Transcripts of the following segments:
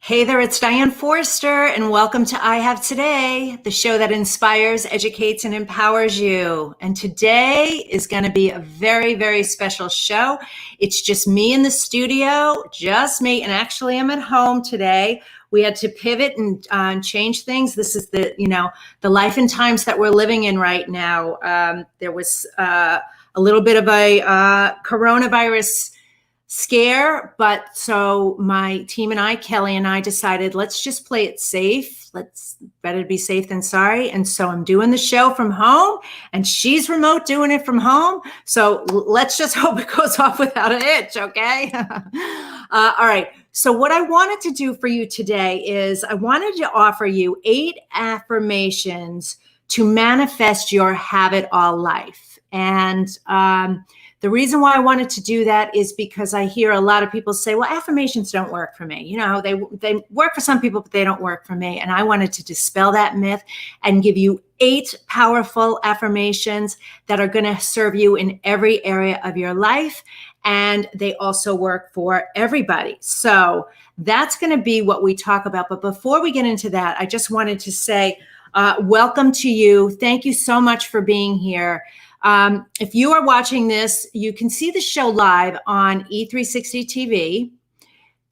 Hey there, it's Diane Forster, and welcome to I Have Today, the show that inspires, educates, and empowers you. And today is going to be a very, very special show. It's just me in the studio, just me, and actually I'm at home today. We had to pivot and change things. This is the life and times that we're living in right now. There was a little bit of a coronavirus scare, but so my team and I, Kelly and I, decided let's just play it safe. Let's better be safe than sorry. And so I'm doing the show from home, and she's remote doing it from home. So let's just hope it goes off without a hitch, okay? All right. So what I wanted to do for you today is I wanted to offer you 8 affirmations to manifest your have-it all life. And the reason why I wanted to do that is because I hear a lot of people say, well, affirmations don't work for me. You know, they work for some people, but they don't work for me. And I wanted to dispel that myth and give you 8 powerful affirmations that are going to serve you in every area of your life. And they also work for everybody. So that's going to be what we talk about. But before we get into that, I just wanted to say, welcome to you. Thank you so much for being here. If you are watching this, you can see the show live on E360 TV,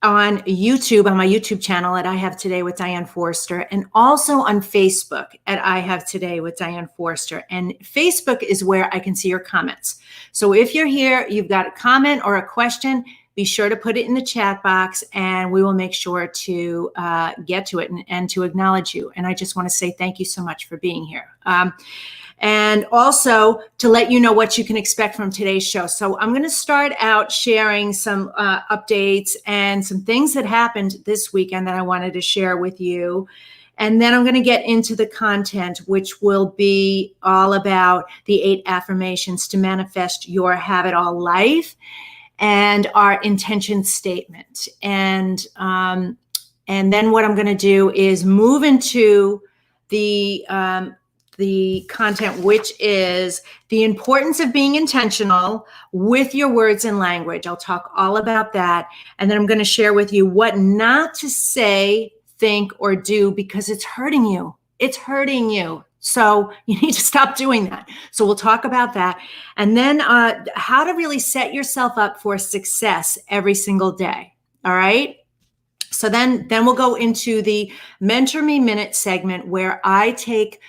on YouTube, on my YouTube channel at I Have Today with Diane Forster, and also on Facebook at I Have Today with Diane Forster. And Facebook is where I can see your comments. So if you're here, you've got a comment or a question, be sure to put it in the chat box, and we will make sure to get to it and to acknowledge you. And I just want to say thank you so much for being here. And also to let you know what you can expect from today's show. So I'm going to start out sharing some updates and some things that happened this weekend that I wanted to share with you. And then I'm going to get into the content, which will be all about the 8 affirmations to manifest your have-it-all life and our intention statement. And then what I'm going to do is move into the content, which is the importance of being intentional with your words and language. I'll talk all about that. And then I'm going to share with you what not to say, think, or do because it's hurting you. It's hurting you. So you need to stop doing that. So we'll talk about that. And then how to really set yourself up for success every single day. All right. So then we'll go into the Mentor Me Minute segment where I take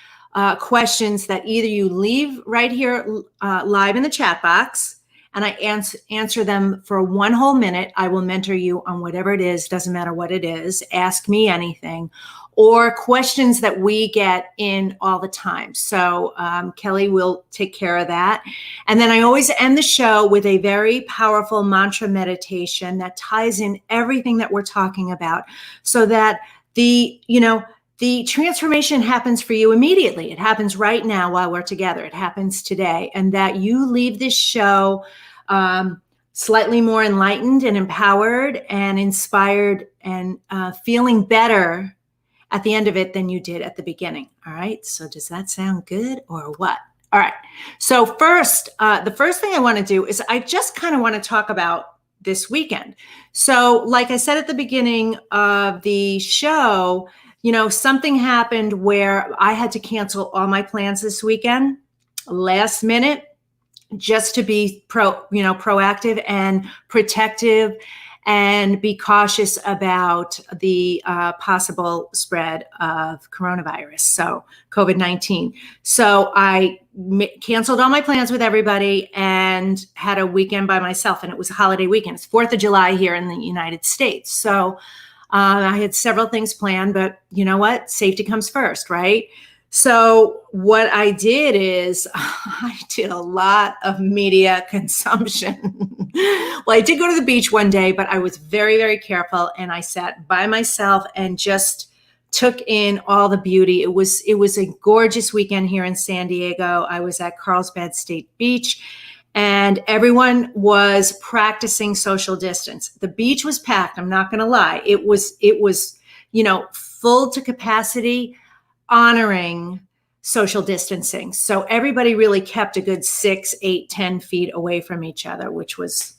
questions that either you leave right here live in the chat box, and I answer them for 1 whole minute. I will mentor you on whatever it is, doesn't matter what it is, ask me anything, or questions that we get in all the time. So Kelly will take care of that. And then I always end the show with a very powerful mantra meditation that ties in everything that we're talking about so that the transformation happens for you immediately. It happens right now while we're together. It happens today. And that you leave this show slightly more enlightened and empowered and inspired and feeling better at the end of it than you did at the beginning. All right. So does that sound good or what? All right. So first, the first thing I want to do is I just kind of want to talk about this weekend. So like I said at the beginning of the show, something happened where I had to cancel all my plans this weekend, last minute, just to be proactive and protective and be cautious about the possible spread of coronavirus, so COVID-19. So I canceled all my plans with everybody and had a weekend by myself, and it was a holiday weekend. It's 4th of July here in the United States. So I had several things planned, but you know what? Safety comes first, right? So what I did is I did a lot of media consumption. Well, I did go to the beach one day, but I was very, very careful. And I sat by myself and just took in all the beauty. It was a gorgeous weekend here in San Diego. I was at Carlsbad State Beach. And everyone was practicing social distance. The beach was packed. I'm not going to lie. It was, full to capacity, honoring social distancing. So everybody really kept a good 6, 8, 10 feet away from each other, which was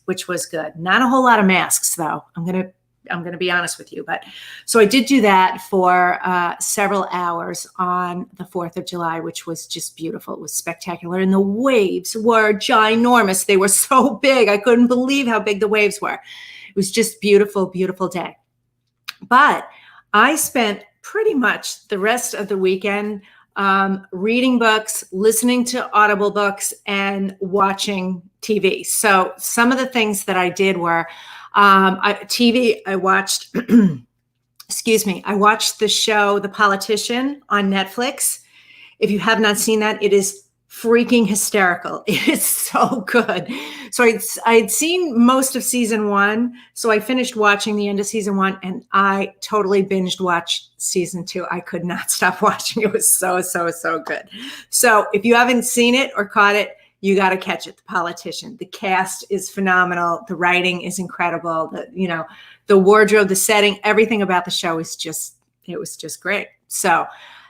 good. Not a whole lot of masks though. I'm going to I'm going to be honest with you. But so I did do that for several hours on the 4th of July, which was just beautiful. It was spectacular. And the waves were ginormous. They were so big. I couldn't believe how big the waves were. It was just beautiful, beautiful day. But I spent pretty much the rest of the weekend reading books, listening to Audible books, and watching TV. So some of the things that I did were TV. I watched, excuse me, I watched the show The Politician on Netflix. If you have not seen that, it is freaking hysterical. It is so good. So I'd seen most of season 1. So I finished watching the end of season 1 and I totally binged watched season 2. I could not stop watching. It was so, so, so good. So if you haven't seen it or caught it, you got to catch it. The Politician. The cast is phenomenal. The writing is incredible. The wardrobe, the setting, everything about the show is it was just great. So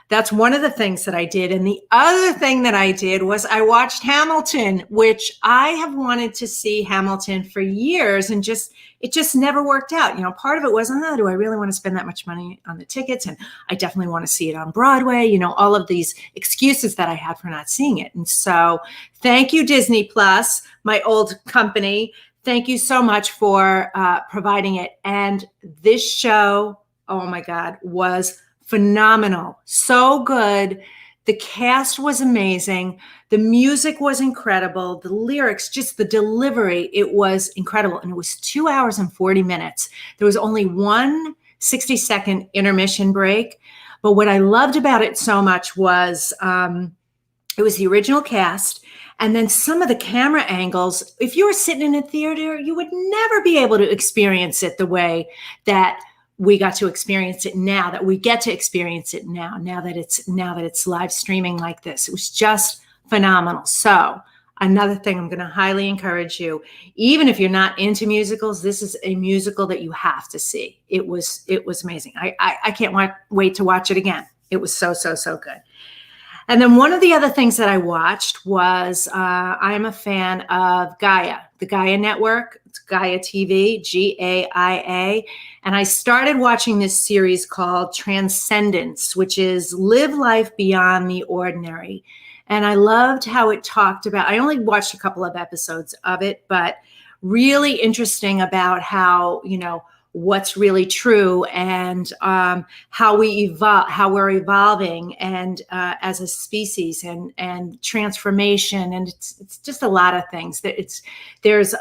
that's one of the things that I did. And the other thing that I did was I watched Hamilton, which I have wanted to see Hamilton for years, and it just never worked out. Part of it was, do I really want to spend that much money on the tickets? And I definitely want to see it on Broadway, all of these excuses that I had for not seeing it. And so thank you, Disney Plus, my old company. Thank you so much for providing it. And this show, oh my God, was phenomenal. So good. The cast was amazing. The music was incredible. The lyrics, just the delivery, it was incredible. And it was 2 hours and 40 minutes. There was only one 60-second intermission break. But what I loved about it so much was it was the original cast. And then some of the camera angles, if you were sitting in a theater, you would never be able to experience it the way that we got to experience it now, that we get to experience it now that it's live streaming like this. It was just phenomenal. So another thing I'm going to highly encourage you, even if you're not into musicals, this is a musical that you have to see. It was amazing. I can't wait to watch it again. It was so, so, so good. And then one of the other things that I watched was I'm a fan of Gaia, the Gaia Network. It's Gaia TV, GAIA. And I started watching this series called Transcendence, which is live life beyond the ordinary. And I loved how it talked about, I only watched a couple of episodes of it, but really interesting about how, what's really true and how we're evolving and as a species and transformation. And it's just a lot of things there's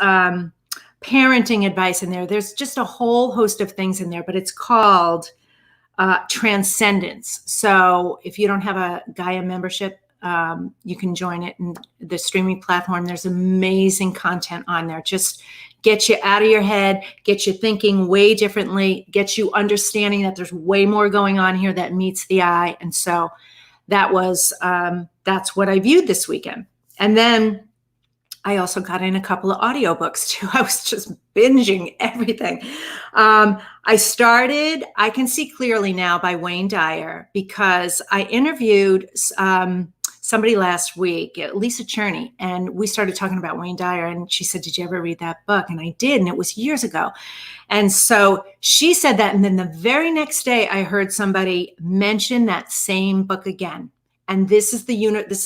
parenting advice in there. There's just a whole host of things in there, but it's called Transcendence. So if you don't have a Gaia membership, you can join it in the streaming platform. There's amazing content on there. Just get you out of your head, get you thinking way differently, get you understanding that there's way more going on here that meets the eye. And so that's what I viewed this weekend. And then I also got in a couple of audiobooks too. I was just binging everything. I Can See Clearly Now by Wayne Dyer, because I interviewed somebody last week, Lisa Cherney, and we started talking about Wayne Dyer, and she said, did you ever read that book? And I did, and it was years ago. And so she said that, and then the very next day I heard somebody mention that same book again. And this is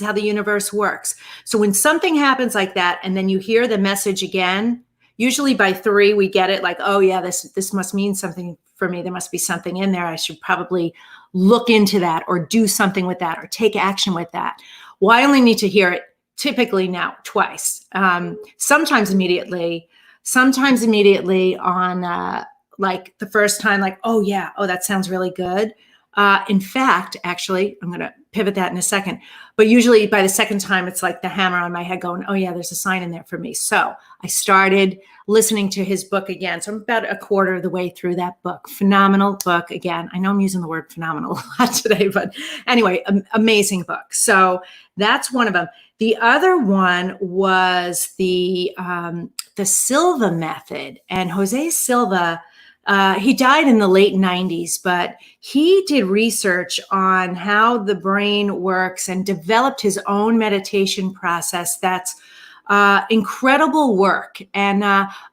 how the universe works. So when something happens like that, and then you hear the message again, usually by 3, we get it like, oh yeah, this must mean something for me. There must be something in there. I should probably look into that or do something with that or take action with that. Well, I only need to hear it typically now twice, sometimes immediately on like the first time, like, oh yeah, oh, that sounds really good. In fact, actually, I'm going to pivot that in a second, but usually by the second time, it's like the hammer on my head going, oh yeah, there's a sign in there for me. So I started listening to his book again. So I'm about a quarter of the way through that book. Phenomenal book. Again, I know I'm using the word phenomenal a lot today, but anyway, amazing book. So that's one of them. The other one was the Silva method, and Jose Silva, he died in the late 90s, but he did research on how the brain works and developed his own meditation process. That's incredible work. And,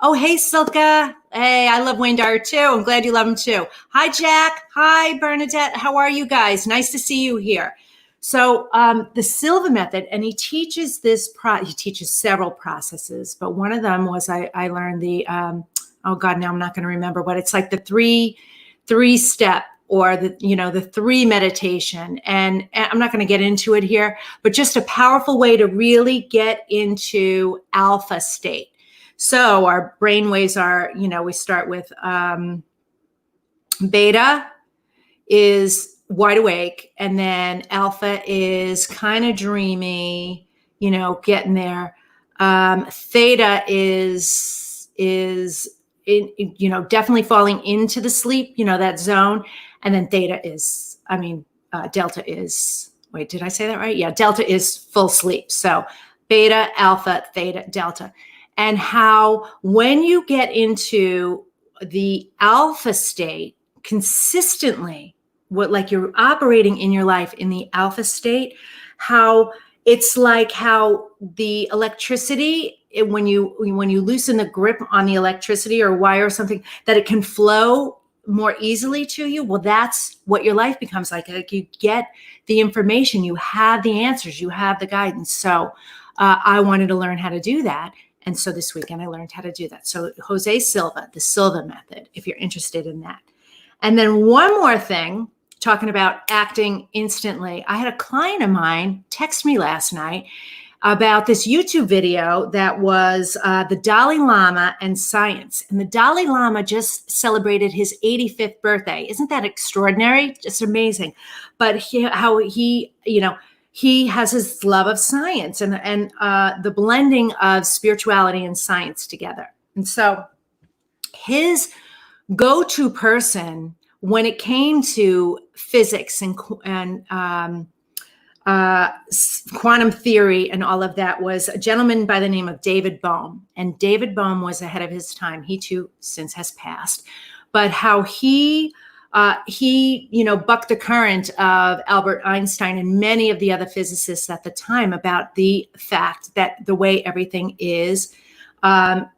oh, hey, Silka, Hey, I love Wayne Dyer too. I'm glad you love him too. Hi, Jack. Hi, Bernadette. How are you guys? Nice to see you here. So the Silva method, and he teaches he teaches several processes, but one of them was I learned the, oh God, now I'm not going to remember what it's like, the three step, or the three meditation. And I'm not going to get into it here, but just a powerful way to really get into alpha state. So our brain waves are, we start with beta is wide awake, and then alpha is kind of dreamy, getting there. Theta is definitely falling into the sleep, that zone. And then delta is, wait, did I say that right? Yeah, delta is full sleep. So beta, alpha, theta, delta. And how when you get into the alpha state consistently, like you're operating in your life in the alpha state, how it's like how the electricity, when you loosen the grip on the electricity or wire or something, that it can flow more easily to you. Well, that's what your life becomes like. Like you get the information, you have the answers, you have the guidance. So I wanted to learn how to do that. And so this weekend I learned how to do that. So Jose Silva, the Silva method, if you're interested in that. And then one more thing, talking about acting instantly. I had a client of mine text me last night about this YouTube video that was the Dalai Lama and science. And the Dalai Lama just celebrated his 85th birthday. Isn't that extraordinary? Just amazing. But he has his love of science and the blending of spirituality and science together. And so his go-to person when it came to physics and quantum theory and all of that was a gentleman by the name of David Bohm. And David Bohm was ahead of his time. He too since has passed. But how he bucked the current of Albert Einstein and many of the other physicists at the time about the fact that the way everything is,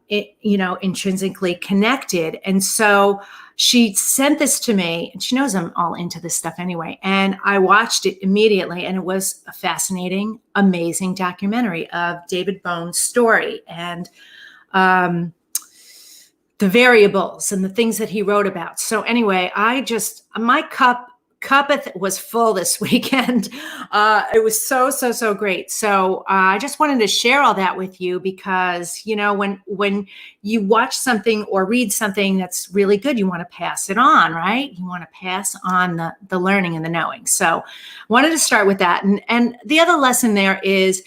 intrinsically connected. And so she sent this to me, and she knows I'm all into this stuff anyway. And I watched it immediately, and it was a fascinating, amazing documentary of David Bohm's story and the variables and the things that he wrote about. So anyway, my cup was full this weekend. It was so great. So I just wanted to share all that with you because, when you watch something or read something that's really good, you want to pass it on, right? You want to pass on the learning and the knowing. So I wanted to start with that. And the other lesson there is,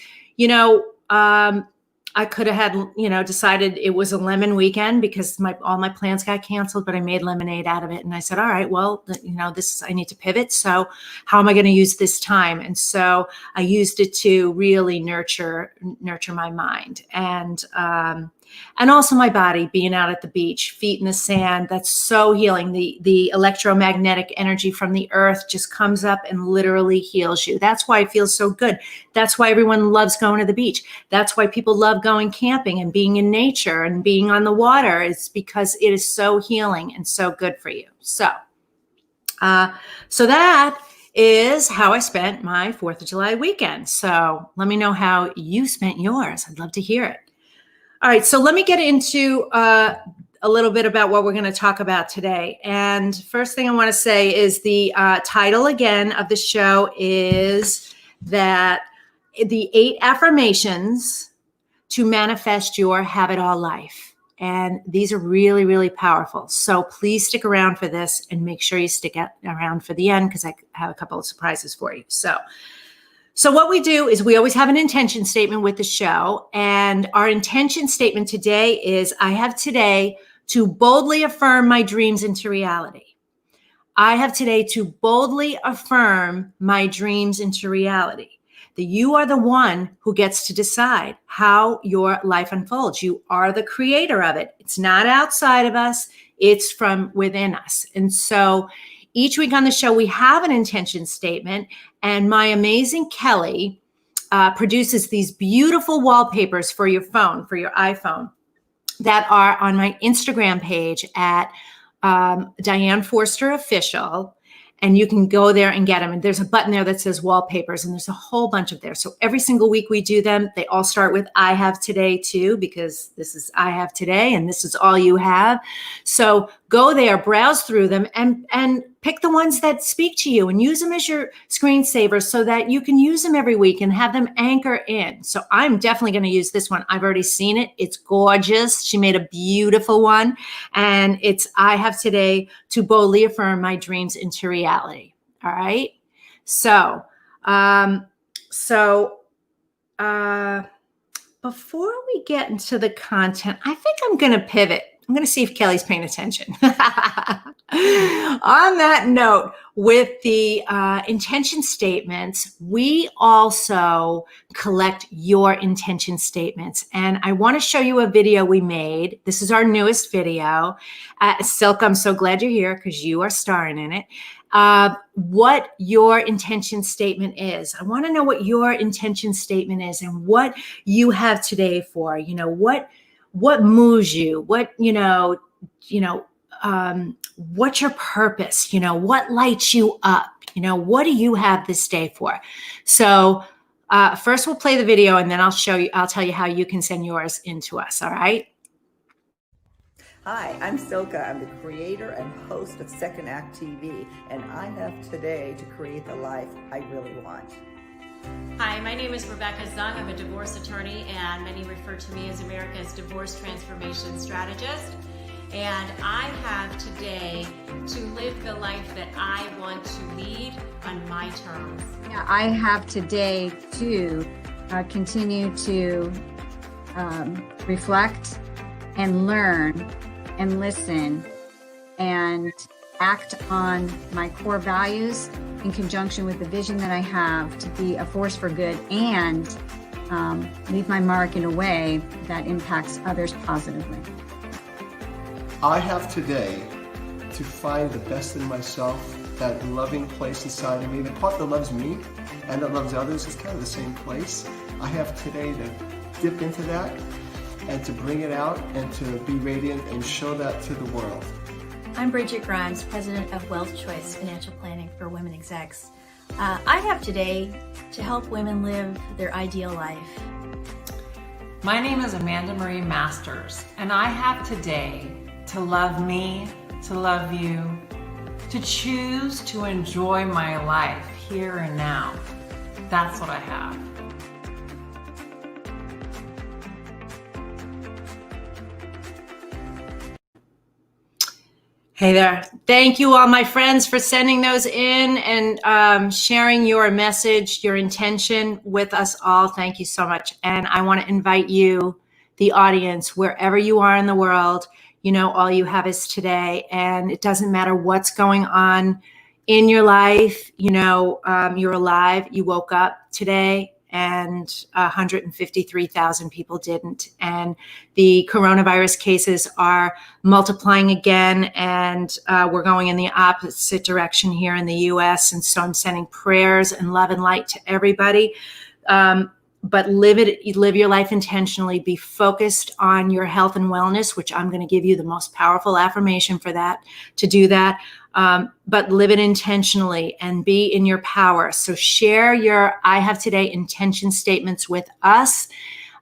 I could have had, decided it was a lemon weekend because all my plans got canceled, but I made lemonade out of it. And I said, all right, well, I need to pivot. So how am I going to use this time? And so I used it to really nurture my mind and also my body, being out at the beach, feet in the sand. That's so healing. The electromagnetic energy from the earth just comes up and literally heals you. That's why it feels so good. That's why everyone loves going to the beach. That's why people love going camping and being in nature and being on the water. It's because it is so healing and so good for you. So that is how I spent my 4th of July weekend. So let me know how you spent yours. I'd love to hear it. All right, so let me get into a little bit about what we're going to talk about today. And first thing I want to say is the title again of the show is that the 8 affirmations to manifest your have it all life. And these are really, really powerful. So please stick around for this and make sure you stick around for the end because I have a couple of surprises for you. So what we do is we always have an intention statement with the show. And our intention statement today is I have today to boldly affirm my dreams into reality. I have today to boldly affirm my dreams into reality. That you are the one who gets to decide how your life unfolds. You are the creator of it. It's not outside of us. It's from within us. And so each week on the show, we have an intention statement, and my amazing Kelly produces these beautiful wallpapers for your phone, for your iPhone. that are on my Instagram page at Diane Forster Official. And you can go there and get them. And there's a button there that says wallpapers, and there's a whole bunch of there. So every single week we do them. They all start with I have today too, because this is I have today and this is all you have. So go there, browse through them, and pick the ones that speak to you and use them as your screensavers so that you can use them every week and have them anchor in. So I'm definitely going to use this one. I've already seen it. It's gorgeous. She made a beautiful one. And it's I have today to boldly affirm my dreams into reality. All right. So, before we get into the content, I think I'm going to pivot. I'm going to see if Kelly's paying attention. On that note, with the intention statements, we also collect your intention statements. And I want to show you a video we made. This is our newest video. Silk, I'm so glad you're here because you are starring in it. What your intention statement is. I want to know what your intention statement is and what you have today for, what moves you, what's your purpose, what lights you up, what do you have this day for? So first we'll play the video and then I'll tell you how you can send yours into us. All right. Hi, I'm Silka. I'm the creator and host of Second Act TV, and I have today to create the life I really want. Hi, my name is Rebecca Zung. I'm a divorce attorney, and many refer to me as America's divorce transformation strategist. And I have today to live the life that I want to lead on my terms. Yeah, I have today to continue to reflect and learn and listen and act on my core values in conjunction with the vision that I have to be a force for good and leave my mark in a way that impacts others positively. I have today to find the best in myself, that loving place inside of me, the part that loves me and that loves others is kind of the same place. I have today to dip into that and to bring it out and to be radiant and show that to the world. I'm Bridget Grimes, President of Wealth Choice Financial Planning for Women Execs. I have today to help women live their ideal life. My name is Amanda Marie Masters, and I have today to love me, to love you, to choose to enjoy my life here and now. That's what I have. Hey there. Thank you all my friends for sending those in and sharing your message, your intention with us all. Thank you so much. And I want to invite you, the audience, wherever you are in the world, all you have is today. And it doesn't matter what's going on in your life. You're alive. You woke up today. And 153,000 people didn't. And the coronavirus cases are multiplying again, and we're going in the opposite direction here in the US. And so I'm sending prayers and love and light to everybody. But live your life intentionally. Be focused on your health and wellness, which I'm going to give you the most powerful affirmation for that, to do that. But live it intentionally and be in your power. So share your I have today intention statements with us.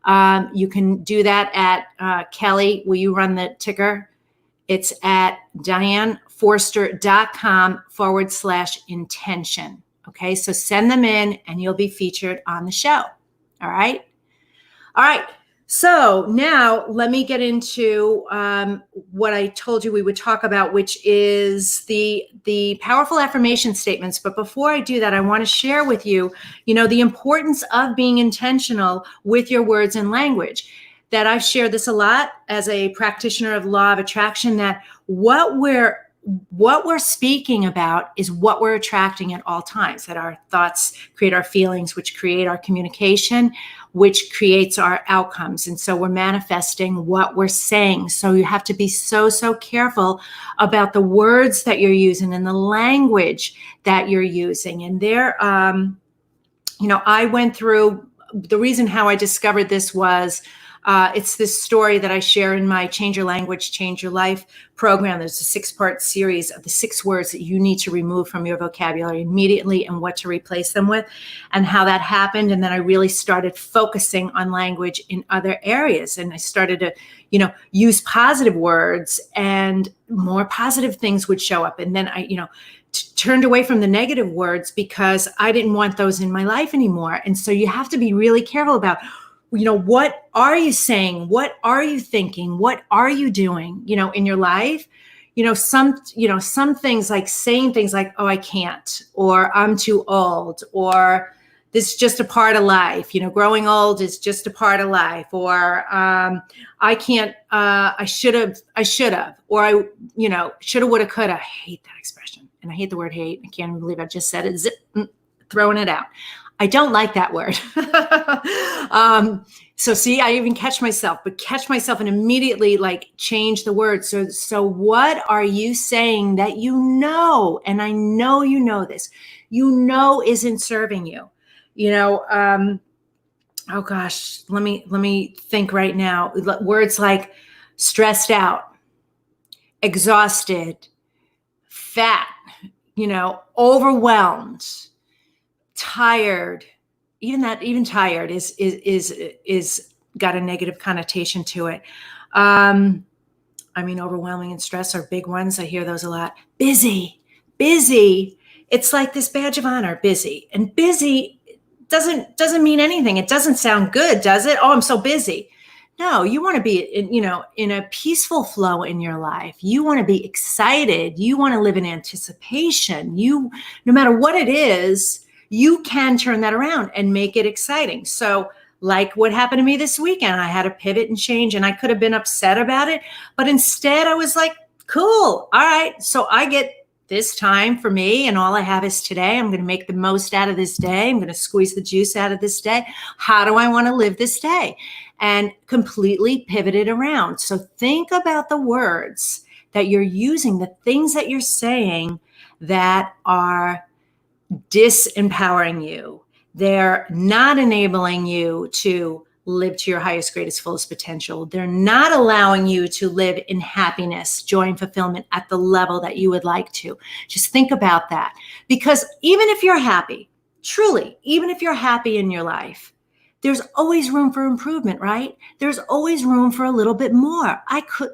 You can do that at Kelly. Will you run the ticker? It's at dianeforster.com/intention. Okay. So send them in and you'll be featured on the show. All right. All right. So now let me get into what I told you we would talk about, which is the powerful affirmation statements. But before I do that, I want to share with you, the importance of being intentional with your words and language. That I've shared this a lot as a practitioner of law of attraction, that what we're speaking about is what we're attracting at all times, that our thoughts create our feelings, which create our communication, which creates our outcomes. And so we're manifesting what we're saying. So you have to be so careful about the words that you're using and the language that you're using. And I went through, the reason how I discovered this was It's this story that I share in my Change Your Language, Change Your Life program. There's a 6-part series of the 6 words that you need to remove from your vocabulary immediately and what to replace them with and how that happened. And then I really started focusing on language in other areas. And I started to, use positive words and more positive things would show up. And then I, turned away from the negative words because I didn't want those in my life anymore. And so you have to be really careful about, what are you saying? What are you thinking? What are you doing, in your life? Some things like saying things like, oh, I can't, or I'm too old, or this is just a part of life. Growing old is just a part of life, or I can't, I should have, or I, shoulda, woulda, coulda. I hate that expression. And I hate the word hate. I can't even believe I just said it. Throwing it out. I don't like that word. So see, I even catch myself and immediately change the word. So what are you saying that and I know you know this, isn't serving you? Oh gosh, let me think right now. Words like stressed out, exhausted, fat, overwhelmed, tired. Even tired is got a negative connotation to it. Overwhelming and stress are big ones. I hear those a lot. Busy. It's like this badge of honor, busy. And busy doesn't mean anything. It doesn't sound good, does it? Oh, I'm so busy. No, you want to be in a peaceful flow in your life. You want to be excited. You want to live in anticipation. No matter what it is, you can turn that around and make it exciting. So like what happened to me this weekend, I had to pivot and change, and I could have been upset about it, but instead I was like, cool. All right. So I get this time for me, and all I have is today. I'm going to make the most out of this day. I'm going to squeeze the juice out of this day. How do I want to live this day? And completely pivot it around. So think about the words that you're using, the things that you're saying that are disempowering you. They're not enabling you to live to your highest, greatest, fullest potential. They're not allowing you to live in happiness, joy, and fulfillment at the level that you would like to. Just think about that. Because even if you're happy, truly, even if you're happy in your life, there's always room for improvement, right? There's always room for a little bit more. I could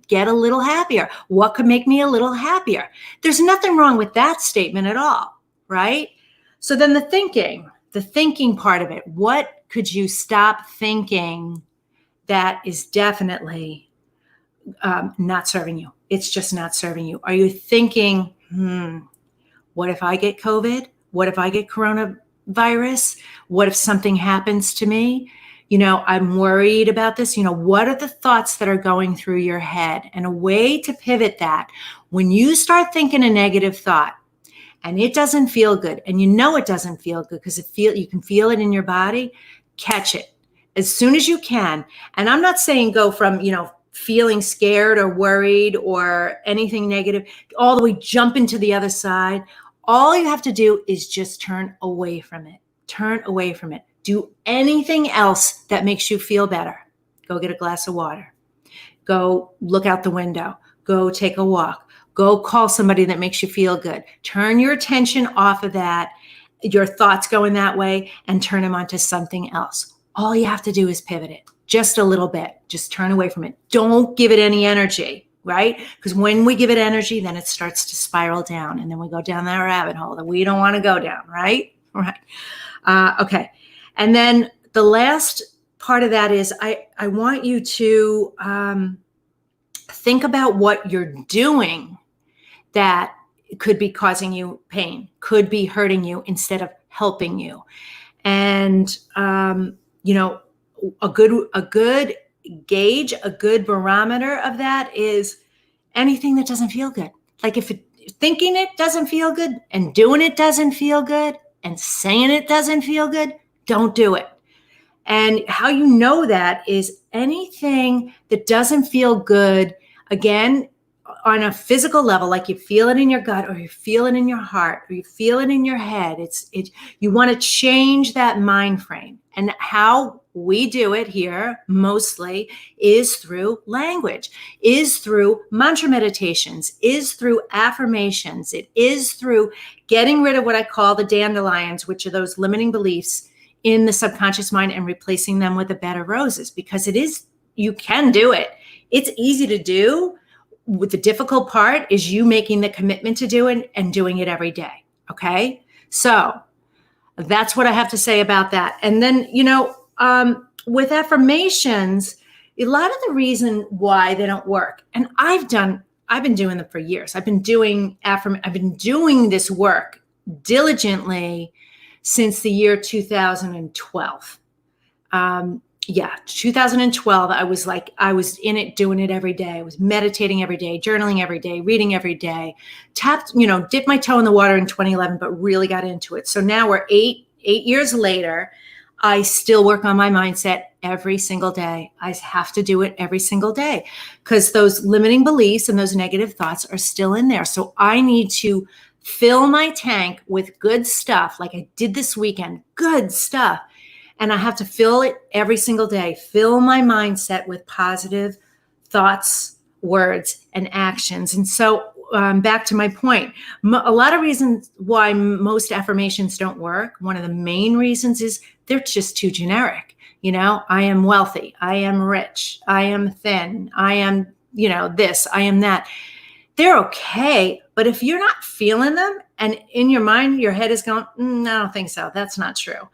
get a little happier. What could make me a little happier? There's nothing wrong with that statement at all, right? So then the thinking part of it, what could you stop thinking that is definitely not serving you? It's just not serving you. Are you thinking, what if I get COVID? What if I get coronavirus? What if something happens to me? I'm worried about this. What are the thoughts that are going through your head? And a way to pivot that, when you start thinking a negative thought, and it doesn't feel good, and it doesn't feel good because you can feel it in your body, catch it as soon as you can. And I'm not saying go from, feeling scared or worried or anything negative, all the way jump into the other side. All you have to do is just turn away from it. Turn away from it. Do anything else that makes you feel better. Go get a glass of water. Go look out the window. Go take a walk. Go call somebody that makes you feel good. Turn your attention off of that, your thoughts going that way, and turn them onto something else. All you have to do is pivot it just a little bit. Just turn away from it. Don't give it any energy, right? Because when we give it energy, then it starts to spiral down, and then we go down that rabbit hole that we don't want to go down, right? Right. Okay. And then the last part of that is I want you to think about what you're doing that could be causing you pain, could be hurting you instead of helping you. And, a good gauge, a good barometer of that is anything that doesn't feel good. Like if thinking it doesn't feel good and doing it doesn't feel good and saying it doesn't feel good, don't do it. And how you know that is anything that doesn't feel good, again, on a physical level, like you feel it in your gut, or you feel it in your heart, or you feel it in your head. You want to change that mind frame. And how we do it here mostly is through language, is through mantra meditations, is through affirmations. It is through getting rid of what I call the dandelions, which are those limiting beliefs in the subconscious mind, and replacing them with a bed of roses, because you can do it. It's easy to do. With the difficult part is you making the commitment to do it and doing it every day. Okay. So that's what I have to say about that. And then, with affirmations, a lot of the reason why they don't work, and I've been doing them for years. I've been doing this work diligently since the year 2012. 2012, I was in it, doing it every day. I was meditating every day, journaling every day, reading every day, dipped my toe in the water in 2011, but really got into it. So now we're eight years later. I still work on my mindset every single day. I have to do it every single day because those limiting beliefs and those negative thoughts are still in there. So I need to fill my tank with good stuff, like I did this weekend, good stuff. And I have to fill it every single day, fill my mindset with positive thoughts, words, and actions. And so back to my point, a lot of reasons why most affirmations don't work. One of the main reasons is they're just too generic. I am wealthy. I am rich. I am thin. I am, this, I am that. They're okay. But if you're not feeling them and in your mind, your head is going, I don't think so. That's not true.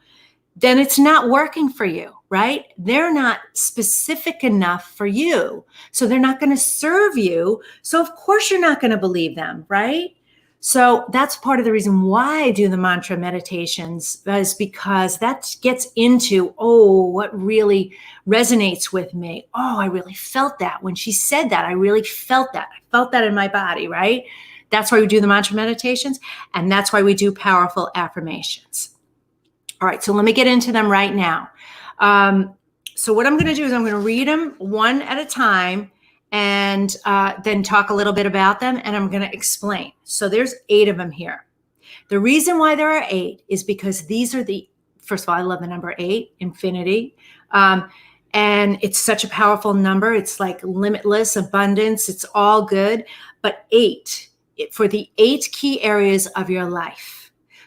Then it's not working for you, right? They're not specific enough for you. So they're not going to serve you. So of course you're not going to believe them, right? So that's part of the reason why I do the mantra meditations, is because that gets into, what really resonates with me. I really felt that when she said that. I really felt that. I felt that in my body, right? That's why we do the mantra meditations. And that's why we do powerful affirmations. All right, so let me get into them right now. So what I'm going to do is I'm going to read them one at a time and then talk a little bit about them, and I'm going to explain. So there's 8 of them here. The reason why there are 8 is because these are first of all, I love the number 8, infinity. And it's such a powerful number. It's like limitless abundance. It's all good. But 8, for the 8 key areas of your life.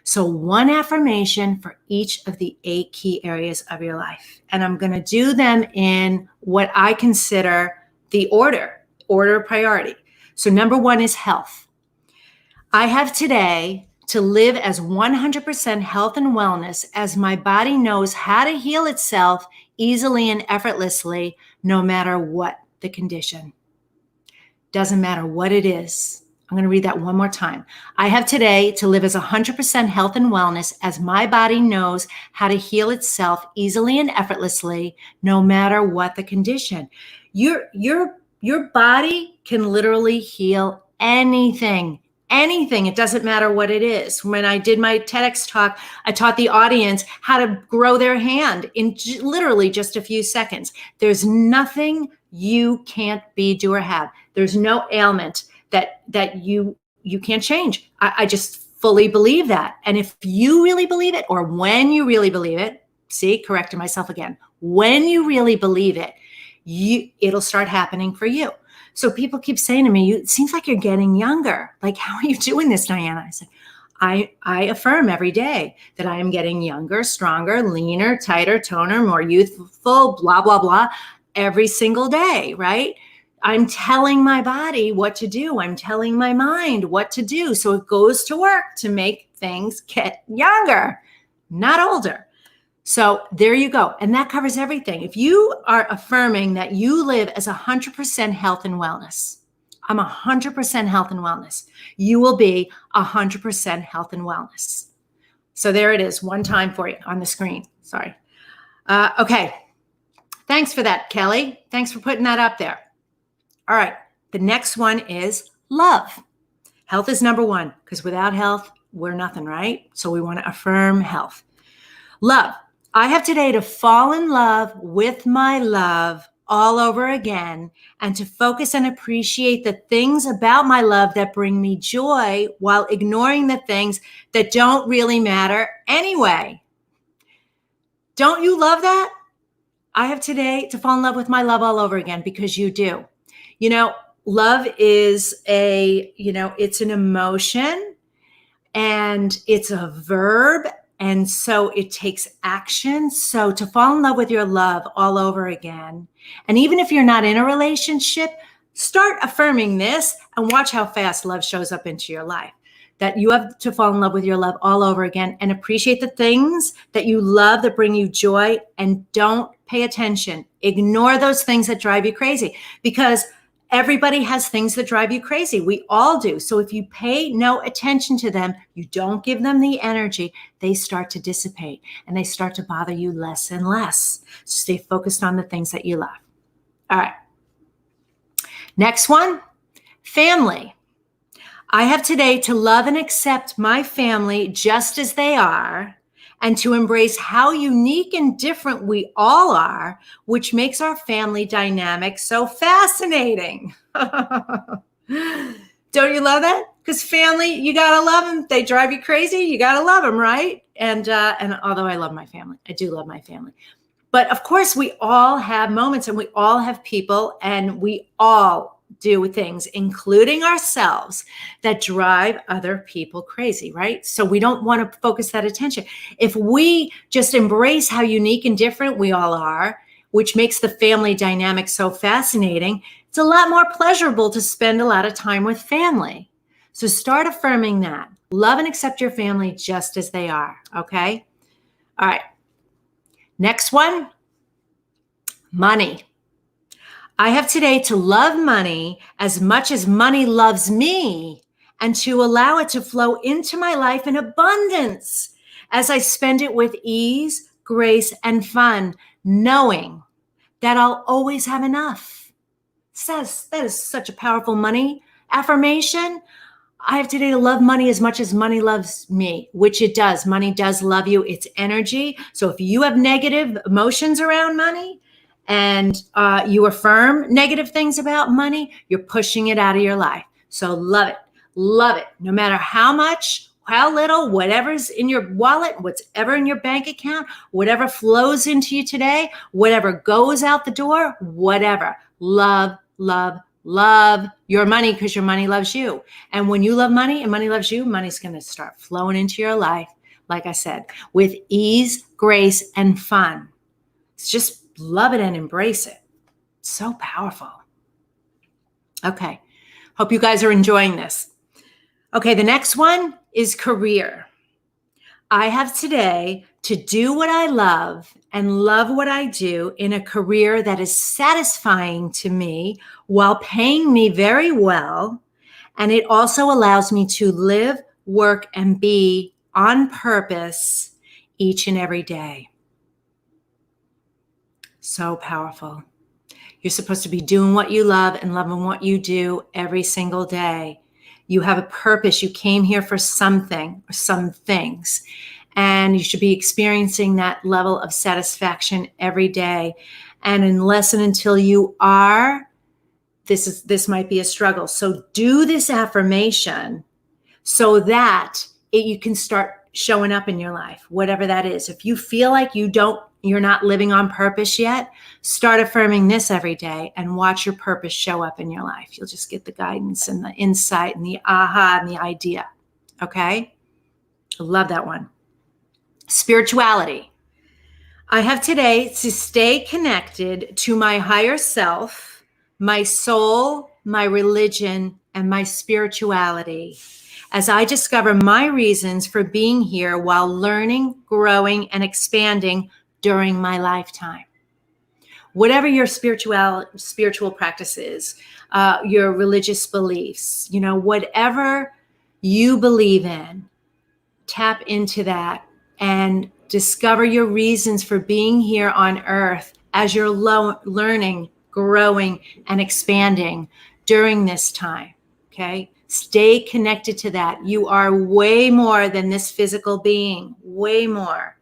So one affirmation for each of the 8 key areas of your life. And I'm going to do them in what I consider the order of priority. So number 1 is health. I have today to live as 100% health and wellness, as my body knows how to heal itself easily and effortlessly, no matter what the condition. Doesn't matter what it is. I'm going to read that one more time. I have today to live as 100% health and wellness, as my body knows how to heal itself easily and effortlessly, no matter what the condition. Your body can literally heal anything. It doesn't matter what it is. When I did my TEDx talk, I taught the audience how to grow their hand in literally just a few seconds. There's nothing you can't be, do, or have. There's no ailment that you can't change. I just fully believe that. And if you really believe it, or when you really believe it, correcting myself again, when you really believe it, it'll start happening for you. So people keep saying to me, it seems like you're getting younger. Like, how are you doing this, Diana? I said, I affirm every day that I am getting younger, stronger, leaner, tighter, toner, more youthful, blah, blah, blah, every single day, right? I'm telling my body what to do. I'm telling my mind what to do. So it goes to work to make things get younger, not older. So there you go. And that covers everything. If you are affirming that you live as 100% health and wellness, I'm 100% health and wellness, you will be 100% health and wellness. So there it is, one time for you on the screen. Sorry. Okay. Thanks for that, Kelly. Thanks for putting that up there. All right, the next one is love. Health is number 1, because without health, we're nothing, right? So we want to affirm health. Love. I have today to fall in love with my love all over again, and to focus and appreciate the things about my love that bring me joy while ignoring the things that don't really matter anyway. Don't you love that? I have today to fall in love with my love all over again, because you do. You know, love is it's an emotion, and it's a verb. And so it takes action. So to fall in love with your love all over again, and even if you're not in a relationship, start affirming this and watch how fast love shows up into your life. That you have to fall in love with your love all over again and appreciate the things that you love that bring you joy, and don't pay attention. Ignore those things that drive you crazy, because everybody has things that drive you crazy. We all do. So if you pay no attention to them, you don't give them the energy, they start to dissipate and they start to bother you less and less. So stay focused on the things that you love. All right. Next one, family. I have today to love and accept my family just as they are, and to embrace how unique and different we all are, which makes our family dynamic so fascinating. Don't you love that? Because family, you gotta love them. They drive you crazy. You gotta love them, right? And although I love my family, I do love my family. But of course, we all have moments, and we all have people, and we all do things, including ourselves, that drive other people crazy, right? So we don't want to focus that attention. If we just embrace how unique and different we all are, which makes the family dynamic so fascinating, it's a lot more pleasurable to spend a lot of time with family. So start affirming that. Love and accept your family just as they are, okay? All right. Next one, money. I have today to love money as much as money loves me, and to allow it to flow into my life in abundance as I spend it with ease, grace, and fun, knowing that I'll always have enough. That is such a powerful money affirmation. I have today to love money as much as money loves me, which it does. Money does love you. It's energy. So if you have negative emotions around money, and you affirm negative things about money, you're pushing it out of your life. So love it. Love it. No matter how much, how little, whatever's in your wallet, whatever in your bank account, whatever flows into you today, whatever goes out the door, whatever. Love, love, love your money, because your money loves you. And when you love money and money loves you, money's going to start flowing into your life, like I said, with ease, grace, and fun. It's just love it and embrace it. So powerful. Okay. Hope you guys are enjoying this. Okay. The next one is career. I have today to do what I love and love what I do in a career that is satisfying to me while paying me very well. And it also allows me to live, work, and be on purpose each and every day. So powerful. You're supposed to be doing what you love and loving what you do every single day. You have a purpose. You came here for something or some things, and you should be experiencing that level of satisfaction every day. And unless and until you are, this might be a struggle. So do this affirmation so that you can start showing up in your life, whatever that is. If you feel like you're not living on purpose yet, start affirming this every day and watch your purpose show up in your life. You'll just get the guidance and the insight and the aha and the idea. Okay? I love that one. Spirituality. I have today to stay connected to my higher self, my soul, my religion, and my spirituality, as I discover my reasons for being here while learning, growing, and expanding during my lifetime. Whatever your spiritual practice is, your religious beliefs, whatever you believe in, tap into that and discover your reasons for being here on earth as you're learning, growing, and expanding during this time, okay? Stay connected to that. You are way more than this physical being, way more.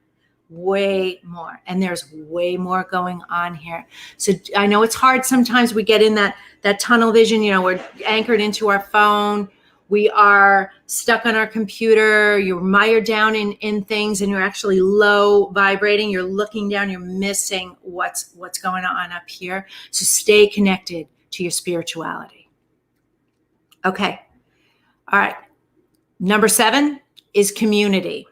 way more. And there's way more going on here. So I know it's hard. Sometimes we get in that tunnel vision, we're anchored into our phone. We are stuck on our computer. You're mired down in things, and you're actually low vibrating. You're looking down. You're missing what's going on up here. So stay connected to your spirituality. Okay. All right. Number 7 is community.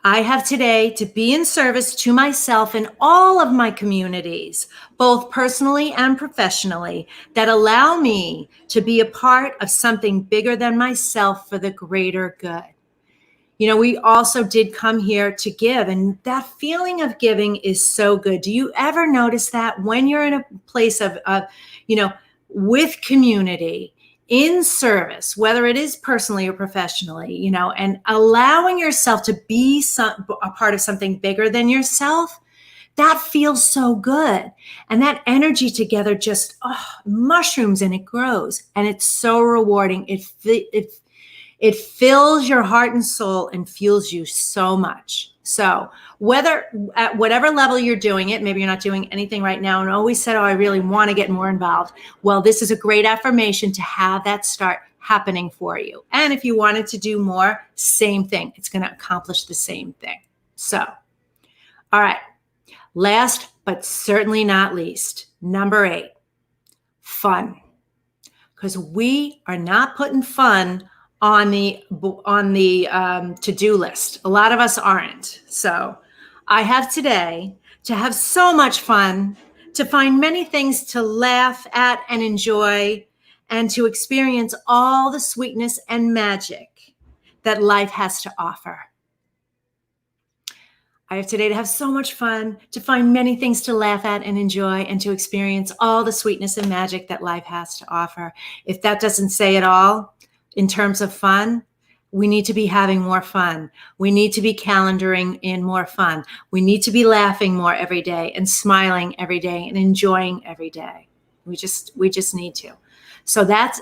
I have today to be in service to myself and all of my communities, both personally and professionally, that allow me to be a part of something bigger than myself for the greater good. We also did come here to give, and that feeling of giving is so good. Do you ever notice that when you're in a place of with community, in service, whether it is personally or professionally, and allowing yourself to be a part of something bigger than yourself, that feels so good. And that energy together just mushrooms and it grows. And it's so rewarding. It fills your heart and soul and fuels you so much. So whether at whatever level you're doing it, maybe you're not doing anything right now and always said, I really want to get more involved. Well, this is a great affirmation to have that start happening for you. And if you wanted to do more, same thing. It's going to accomplish the same thing. So, all right. Last, but certainly not least, number 8, fun. Because we are not putting fun on the to-do list. A lot of us aren't. So I have today to have so much fun, to find many things to laugh at and enjoy, and to experience all the sweetness and magic that life has to offer. I have today to have so much fun, to find many things to laugh at and enjoy, and to experience all the sweetness and magic that life has to offer. If that doesn't say it all, in terms of fun, we need to be having more fun. We need to be calendaring in more fun. We need to be laughing more every day and smiling every day and enjoying every day. We just need to. So that's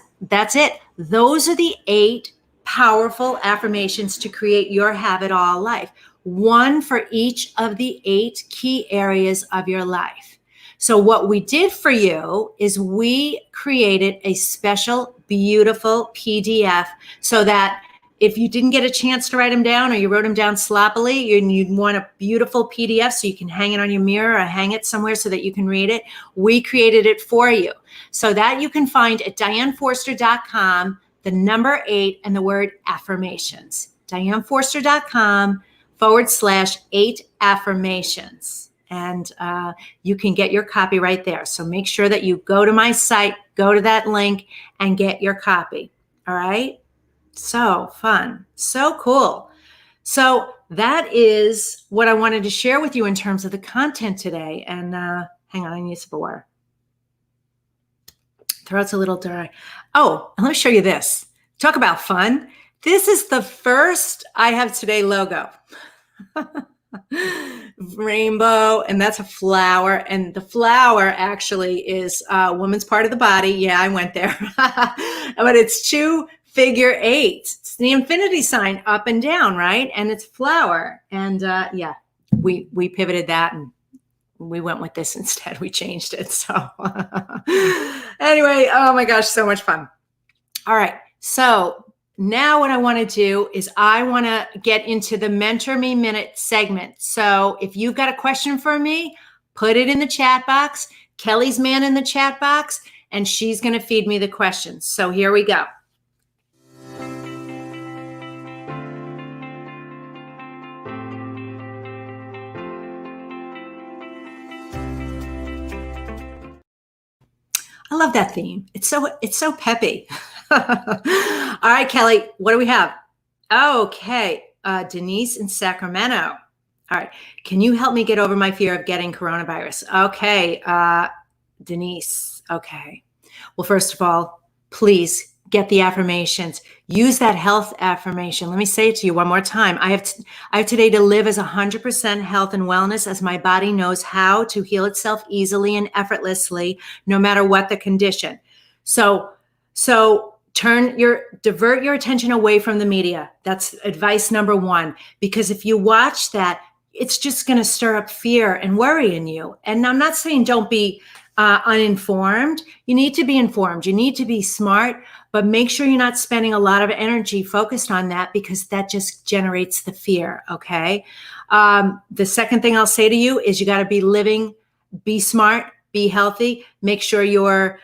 it. Those are the 8 powerful affirmations to create your have it all life. One for each of the 8 key areas of your life. So what we did for you is we created a special, beautiful PDF so that if you didn't get a chance to write them down or you wrote them down sloppily and you'd want a beautiful PDF so you can hang it on your mirror or hang it somewhere so that you can read it, we created it for you. So that you can find at dianeforster.com, the number 8 and the word affirmations. dianeforster.com/8 affirmations. And you can get your copy right there. So make sure that you go to my site, go to that link, and get your copy. All right? So fun. So cool. So that is what I wanted to share with you in terms of the content today. And hang on, I need some water. Throat's a little dry. Oh, and let me show you this. Talk about fun. This is the first I Have Today logo. Rainbow, and that's a flower, and the flower actually is a woman's part of the body. Yeah, I went there. But it's 2 figure 8s. It's the infinity sign up and down, right? And it's flower. And yeah, we pivoted that and we went with this instead. We changed it. So anyway, oh my gosh, so much fun. All right. So now what I want to do is I want to get into the Mentor Me Minute segment. So if you've got a question for me, put it in the chat box. Kelly's man in the chat box, and she's going to feed me the questions. So here we go. I love that theme. It's so peppy. All right, Kelly, what do we have? Okay, Denise in Sacramento. All right, can you help me get over my fear of getting coronavirus? Okay, Denise. Okay. Well, first of all, please get the affirmations. Use that health affirmation. Let me say it to you one more time. I have today to live as 100% health and wellness, as my body knows how to heal itself easily and effortlessly, no matter what the condition. So divert your attention away from the media. That's advice number 1, because if you watch that, it's just going to stir up fear and worry in you. And I'm not saying don't be uninformed. You need to be informed. You need to be smart, but make sure you're not spending a lot of energy focused on that, because that just generates the fear. Okay. The second thing I'll say to you is you got to be living, be smart, be healthy. Make sure you're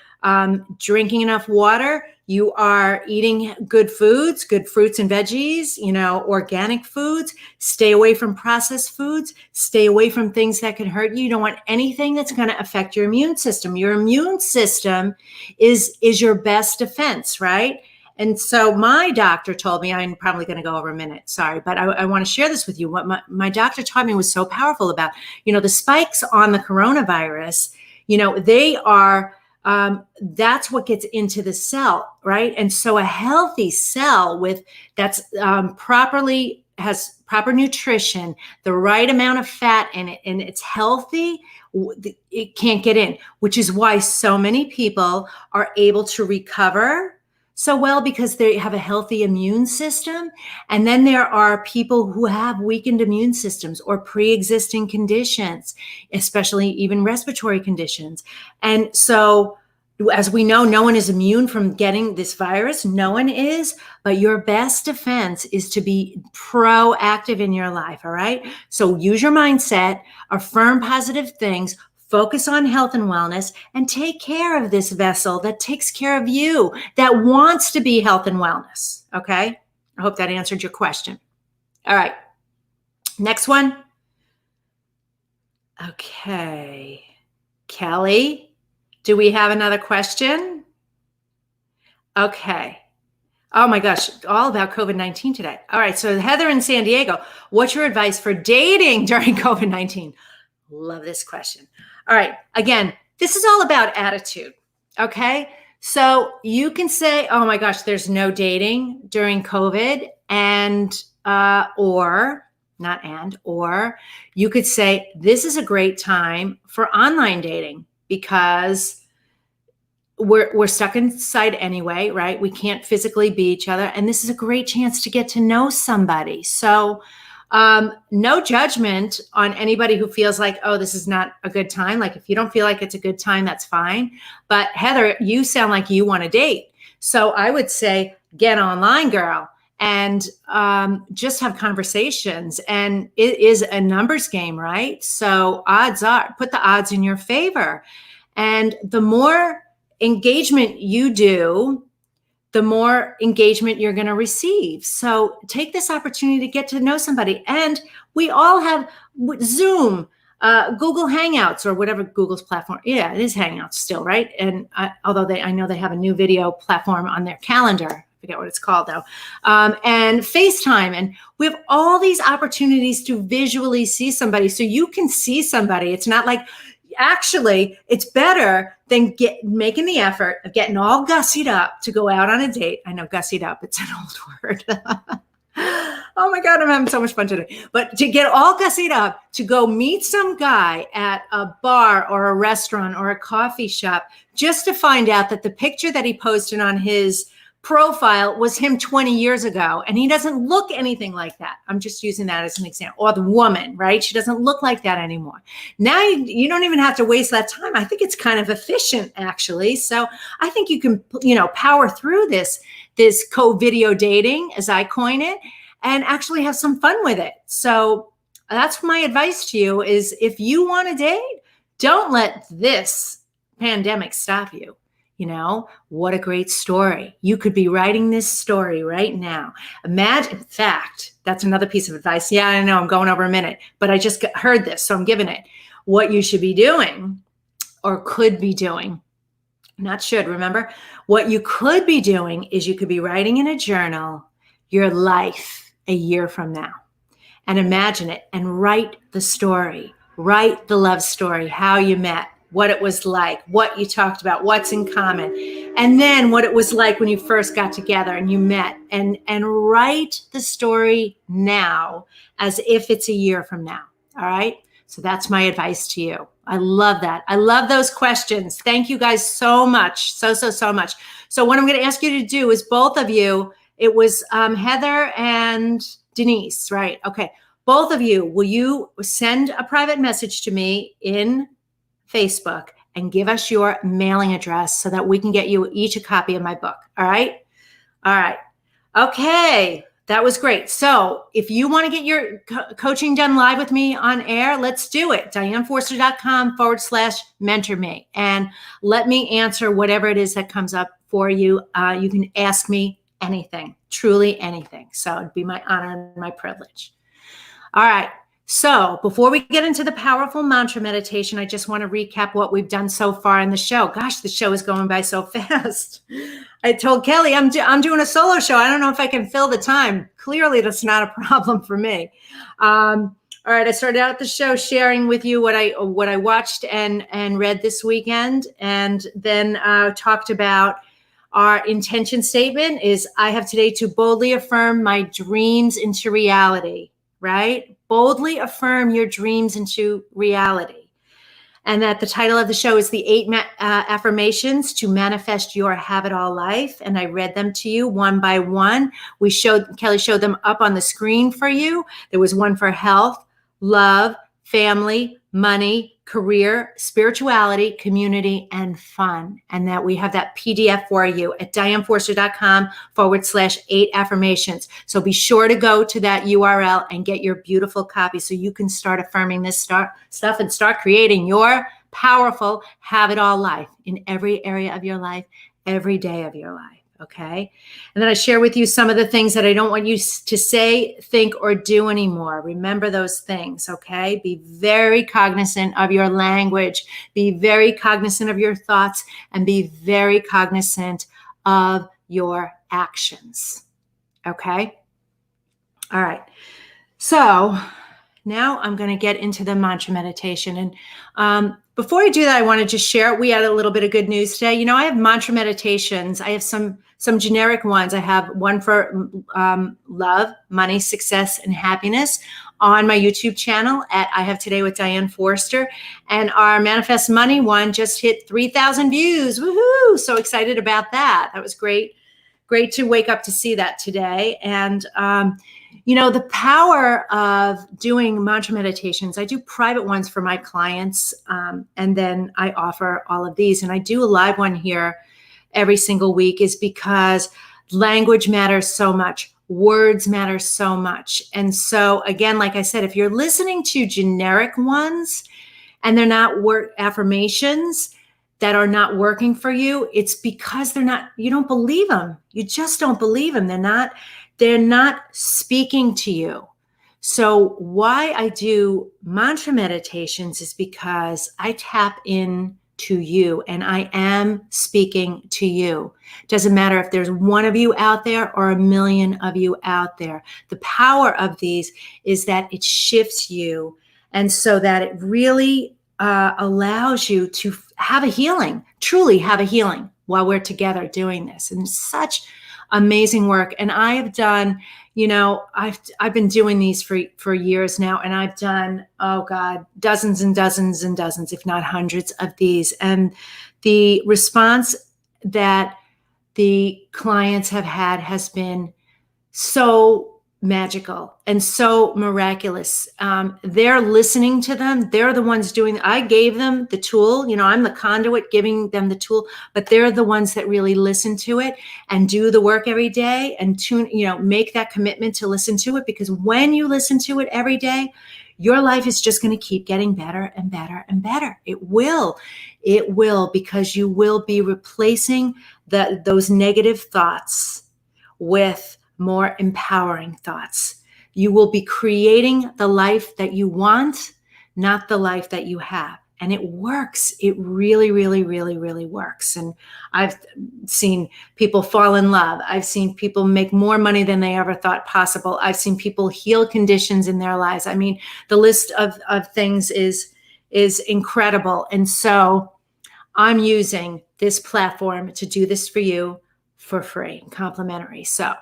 drinking enough water. You are eating good foods, good fruits and veggies, organic foods. Stay away from processed foods. Stay away from things that can hurt you. You don't want anything that's going to affect your immune system. Your immune system is your best defense, right? And so my doctor told me, I'm probably going to go over a minute, sorry, but I want to share this with you. What my doctor taught me was so powerful about, the spikes on the coronavirus, they are, that's what gets into the cell, right? And so a healthy cell that's has proper nutrition, the right amount of fat in it, and it's healthy, it can't get in, which is why so many people are able to recover so well, because they have a healthy immune system. And then there are people who have weakened immune systems or pre-existing conditions, especially even respiratory conditions. And so, as we know, no one is immune from getting this virus. No one is, but your best defense is to be proactive in your life. All right. So use your mindset, affirm positive things, focus on health and wellness, and take care of this vessel that takes care of you, that wants to be health and wellness. Okay. I hope that answered your question. All right. Next one. Okay. Kelly, do we have another question? Okay. Oh my gosh, all about COVID-19 today. All right. So Heather in San Diego, what's your advice for dating during COVID-19? Love this question. All right. Again, this is all about attitude. Okay. So you can say, oh my gosh, there's no dating during COVID, or you could say, this is a great time for online dating because we're stuck inside anyway, right? We can't physically be each other. And this is a great chance to get to know somebody. So no judgment on anybody who feels like, oh, this is not a good time. Like if you don't feel like it's a good time, that's fine. But Heather, you sound like you want to date. So I would say, get online, girl, and just have conversations. And it is a numbers game, right? So odds are, put the odds in your favor. And the more engagement you do, the more engagement you're going to receive. So take this opportunity to get to know somebody. And we all have Zoom, Google Hangouts, or whatever Google's platform. Yeah, it is Hangouts still, right? And I know they have a new video platform on their calendar. I forget what it's called though. And FaceTime. And we have all these opportunities to visually see somebody. So you can see somebody. It's not like, actually, it's better than making the effort of getting all gussied up to go out on a date. I know gussied up, it's an old word. Oh my God, I'm having so much fun today. But to get all gussied up to go meet some guy at a bar or a restaurant or a coffee shop, just to find out that the picture that he posted on his profile was him 20 years ago, and he doesn't look anything like that. I'm just using that as an example. Or the woman, right? She doesn't look like that anymore. Now you don't even have to waste that time. I think it's kind of efficient, actually. So I think you can, power through this co-video dating, as I coin it, and actually have some fun with it. So that's my advice to you is, if you want to date, don't let this pandemic stop you. What a great story. You could be writing this story right now. Imagine, in fact, that's another piece of advice. Yeah, I know I'm going over a minute, but I just heard this, so I'm giving it. What you should be doing, or could be doing, not should, remember? What you could be doing is you could be writing in a journal your life a year from now. And imagine it and write the story, write the love story, how you met, what it was like, what you talked about, what's in common, and then what it was like when you first got together and you met, and write the story now as if it's a year from now. All right. So that's my advice to you. I love that. I love those questions. Thank you guys so much. So much. So what I'm going to ask you to do is, both of you, it was Heather and Denise, right? Okay. both of you, will you send a private message to me in Facebook and give us your mailing address so that we can get you each a copy of my book? All right. All right. Okay. That was great. So if you want to get your coaching done live with me on air, let's do it. DianeForster.com/mentor me, and let me answer whatever it is that comes up for you. You can ask me anything, truly anything. So it'd be my honor and my privilege. All right. So before we get into the powerful mantra meditation, I just want to recap what we've done so far in the show. Gosh, the show is going by so fast. I told Kelly I'm doing a solo show. I don't know if I can fill the time. Clearly, that's not a problem for me. All right, I started out the show sharing with you what I watched and read this weekend, and then talked about our intention statement is I have today to boldly affirm my dreams into reality. Right? Boldly affirm your dreams into reality. And that the title of the show is the 8 affirmations to manifest your have it all life. And I read them to you one by one. Kelly showed them up on the screen for you. There was one for health, love, family, money, career, spirituality, community, and fun. And that we have that PDF for you at DianeForster.com/8 affirmations. So be sure to go to that URL and get your beautiful copy so you can start affirming this stuff and start creating your powerful have it all life in every area of your life, every day of your life. Okay. And then I share with you some of the things that I don't want you to say, think, or do anymore. Remember those things. Okay. Be very cognizant of your language, be very cognizant of your thoughts, and be very cognizant of your actions. Okay. All right. So now I'm going to get into the mantra meditation. And before I do that, I want to just share, we had a little bit of good news today. You know, I have mantra meditations. I have some generic ones. I have one for love, money, success, and happiness on my YouTube channel at I Have Today with Diane Forster. And our Manifest Money one just hit 3,000 views. Woohoo! So excited about that. That was great. Great to wake up to see that today. And you know, the power of doing mantra meditations, I do private ones for my clients, and then I offer all of these. And I do a live one here every single week is because language matters so much. Words matter so much. And so, again, like I said, if you're listening to generic ones and they're not affirmations that are not working for you, it's because you don't believe them. You just don't believe them. They're not speaking to you. So why I do mantra meditations is because I tap in to you and I am speaking to you. Doesn't matter if there's one of you out there or a million of you out there. The power of these is that it shifts you, and so that it really allows you to have a healing, truly have a healing while we're together doing this. And such amazing work. And I have done, you know, I've been doing these for years now, and I've done, oh God, dozens and dozens and dozens, if not hundreds of these. And the response that the clients have had has been so magical and so miraculous. They're listening to them. They're the ones doing, I gave them the tool, you know, I'm the conduit giving them the tool, but they're the ones that really listen to it and do the work every day and make that commitment to listen to it. Because when you listen to it every day, your life is just going to keep getting better and better and better. It will, because you will be replacing those negative thoughts with more empowering thoughts. You will be creating the life that you want, not the life that you have. And it works. It really, really, really, really works. And I've seen people fall in love. I've seen people make more money than they ever thought possible. I've seen people heal conditions in their lives. I mean, the list of things is incredible. And so I'm using this platform to do this for you for free, complimentary. So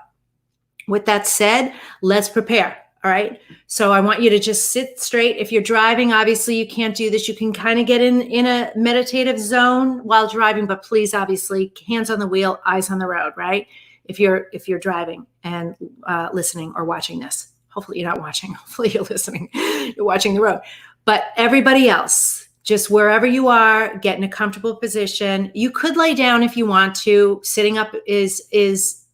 with that said, let's prepare. All right. So I want you to just sit straight. If you're driving, obviously you can't do this. You can kind of get in a meditative zone while driving, but please, obviously, hands on the wheel, eyes on the road, right? If you're driving and listening or watching this. Hopefully you're not watching. Hopefully you're listening. You're watching the road. But everybody else, just wherever you are, get in a comfortable position. You could lay down if you want to. Sitting up is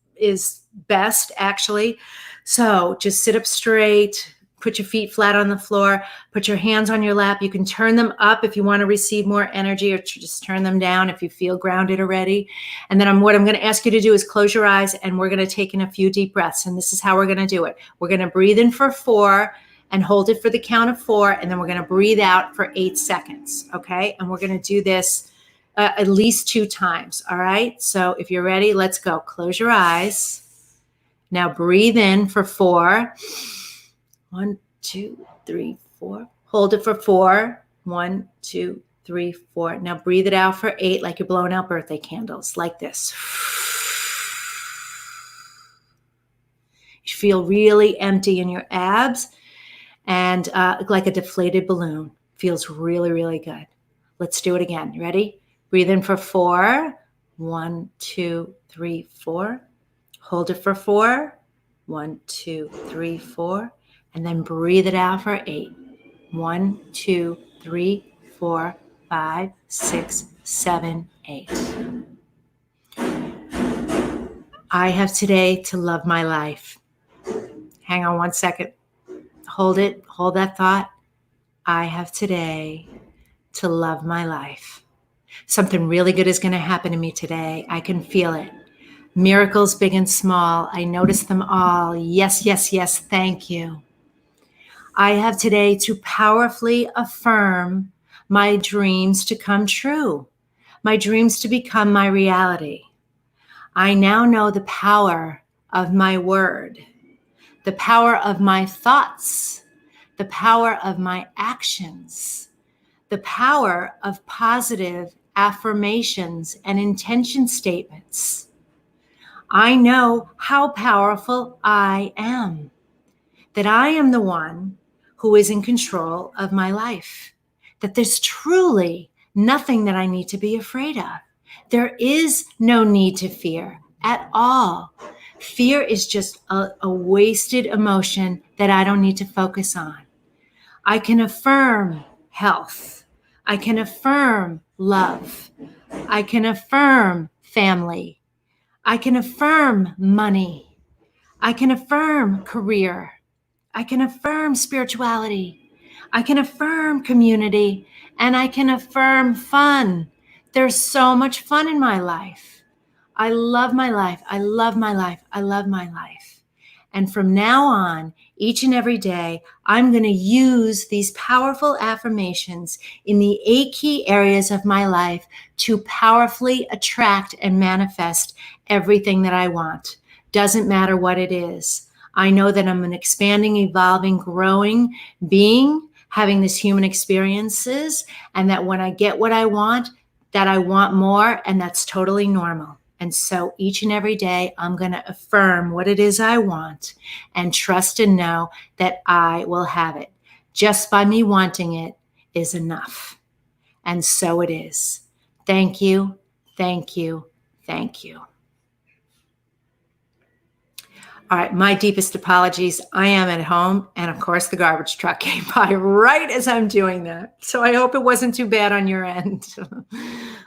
best, actually. So just sit up straight. Put your feet flat on the floor. Put your hands on your lap. You can turn them up if you want to receive more energy, or just turn them down if you feel grounded already. And then what I'm going to ask you to do is close your eyes, and we're going to take in a few deep breaths. And this is how we're going to do it. We're going to breathe in for 4 and hold it for the count of 4. And then we're going to breathe out for 8 seconds. Okay. And we're going to do this at least 2 times. All right. So if you're ready, let's go. Close your eyes. Now breathe in for 4. 1, 2, 3, 4. Hold it for 4. 1, 2, 3, 4. Now breathe it out for 8, like you're blowing out birthday candles, like this. You feel really empty in your abs and like a deflated balloon. Feels really, really good. Let's do it again. You ready? Breathe in for 4. 1, 2, 3, 4. Hold it for 4. 1, 2, 3, 4. And then breathe it out for 8. 1, 2, 3, 4, 5, 6, 7, 8. I have today to love my life. Hang on 1 second. Hold it. Hold that thought. I have today to love my life. Something really good is going to happen to me today. I can feel it. Miracles big and small. I notice them all. Yes, yes, yes. Thank you. I have today to powerfully affirm my dreams to come true, my dreams to become my reality. I now know the power of my word, the power of my thoughts, the power of my actions, the power of positive affirmations and intention statements. I know how powerful I am, that I am the one who is in control of my life, that there's truly nothing that I need to be afraid of. There is no need to fear at all. Fear is just a wasted emotion that I don't need to focus on. I can affirm health. I can affirm love. I can affirm family. I can affirm money. I can affirm career. I can affirm spirituality. I can affirm community, and I can affirm fun. There's so much fun in my life. I love my life. I love my life. I love my life. And from now on, each and every day, I'm going to use these powerful affirmations in the 8 key areas of my life to powerfully attract and manifest everything that I want. Doesn't matter what it is. I know that I'm an expanding, evolving, growing being, having this human experiences, and that when I get what I want, that I want more, and that's totally normal. And so each and every day, I'm going to affirm what it is I want and trust and know that I will have it. Just by me wanting it is enough. And so it is. Thank you, thank you, thank you. All right, my deepest apologies. I am at home, and of course the garbage truck came by right as I'm doing that. So I hope it wasn't too bad on your end.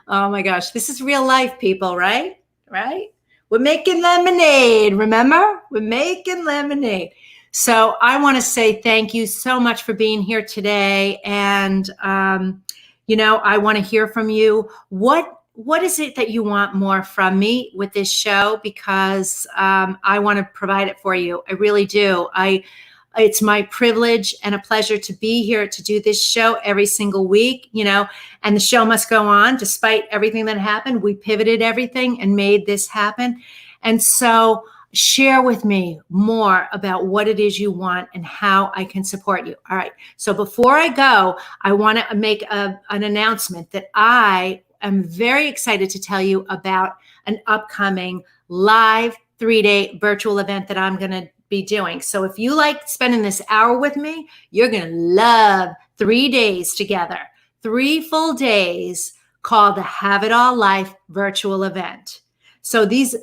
Oh my gosh, this is real life, people, right? Right? We're making lemonade, remember? We're making lemonade. So I want to say thank you so much for being here today. And, I want to hear from you. What is it that you want more from me with this show? Because I want to provide it for you. I really do. It's my privilege and a pleasure to be here to do this show every single week, and the show must go on despite everything that happened. We pivoted everything and made this happen. And so share with me more about what it is you want and how I can support you. All right. So before I go, I want to make an announcement that I'm very excited to tell you about an upcoming live 3-day virtual event that I'm going to be doing. So if you like spending this hour with me, you're going to love 3 days together, 3 full days called the Have It All Life virtual event. So these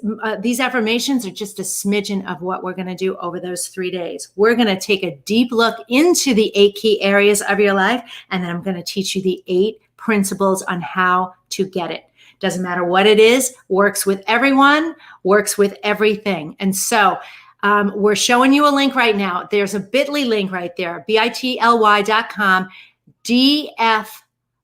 affirmations are just a smidgen of what we're going to do over those 3 days. We're going to take a deep look into the 8 key areas of your life, and then I'm going to teach you the 8 principles on how to get it. Doesn't matter what it is, works with everyone, works with everything. And so we're showing you a link right now. There's a bit.ly link right there, bit.ly.com, DF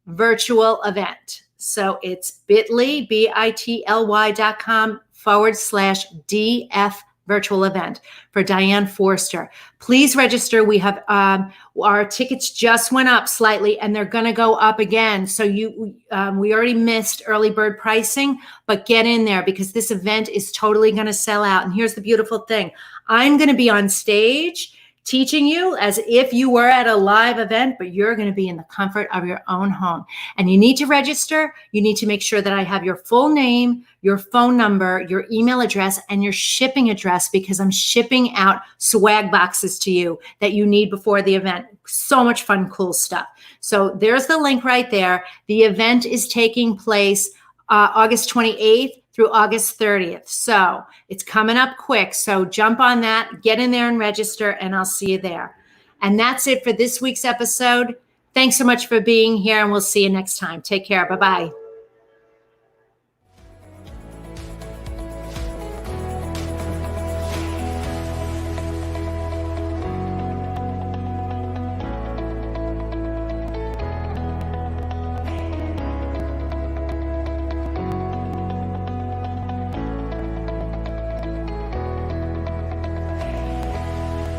virtual event. So it's bit.ly, bit.ly.com/DF virtual event for Diane Forster. Please register. We have our tickets just went up slightly and they're going to go up again. So we already missed early bird pricing, but get in there because this event is totally going to sell out. And here's the beautiful thing. I'm going to be on stage teaching you as if you were at a live event, but you're going to be in the comfort of your own home. And you need to register. You need to make sure that I have your full name, your phone number, your email address, and your shipping address because I'm shipping out swag boxes to you that you need before the event. So much fun, cool stuff. So there's the link right there. The event is taking place August 28th through August 30th. So it's coming up quick. So jump on that, get in there and register, and I'll see you there. And that's it for this week's episode. Thanks so much for being here, and we'll see you next time. Take care. Bye-bye.